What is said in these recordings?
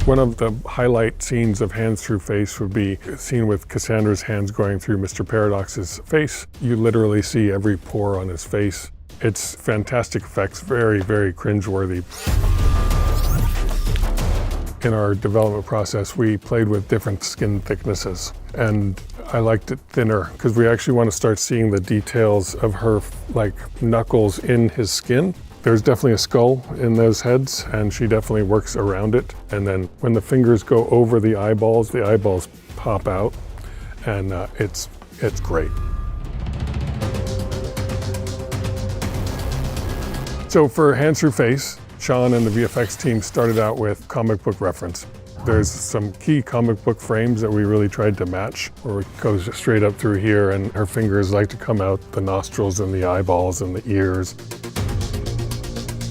One of the highlight scenes of Hands Through Face would be a scene with Cassandra's hands going through Mr. Paradox's face. You literally see every pore on his face. It's fantastic effects, very, very cringeworthy. In our development process, we played with different skin thicknesses, and I liked it thinner because we actually want to start seeing the details of her like knuckles in his skin. There's definitely a skull in those heads, and she definitely works around it. And then when the fingers go over the eyeballs pop out, and it's great. So for Hands Through Face, Sean and the VFX team started out with comic book reference. There's some key comic book frames that we really tried to match, where it goes straight up through here, and her fingers like to come out the nostrils and the eyeballs and the ears.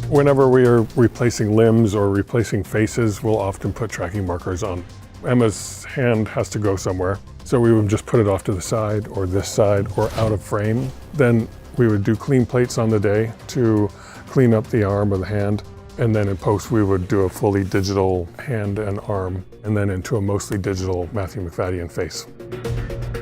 Whenever we are replacing limbs or replacing faces, we'll often put tracking markers on. Emma's hand has to go somewhere, so we would just put it off to the side or this side or out of frame. Then we would do clean plates on the day to clean up the arm or the hand. And then in post, we would do a fully digital hand and arm, and then into a mostly digital Matthew McFadden face.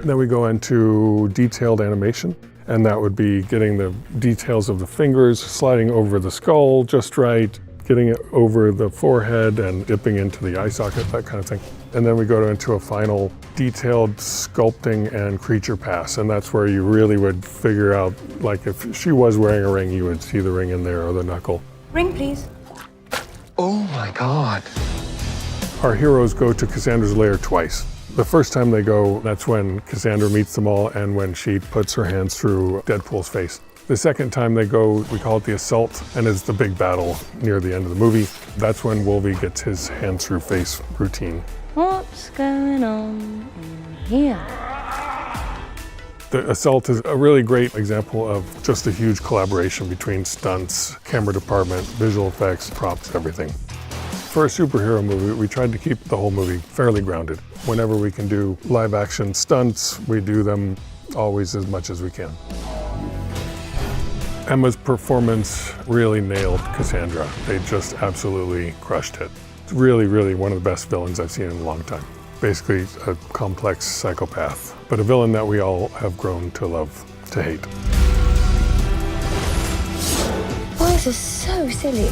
Then we go into detailed animation, and that would be getting the details of the fingers, sliding over the skull just right, getting it over the forehead and dipping into the eye socket, that kind of thing. And then we go into a final detailed sculpting and creature pass, and that's where you really would figure out, like if she was wearing a ring, you would see the ring in there or the knuckle. Ring, please. Oh my God. Our heroes go to Cassandra's lair twice. The first time they go, that's when Cassandra meets them all and when she puts her hands through Deadpool's face. The second time they go, we call it the assault, and it's the big battle near the end of the movie. That's when Wolvie gets his hands through face routine. What's going on in here? The assault is a really great example of just a huge collaboration between stunts, camera department, visual effects, props, everything. For a superhero movie, we tried to keep the whole movie fairly grounded. Whenever we can do live action stunts, we do them always as much as we can. Emma's performance really nailed Cassandra. They just absolutely crushed it. It's really, really one of the best villains I've seen in a long time. Basically a complex psychopath, but a villain that we all have grown to love, to hate. Boys are so silly.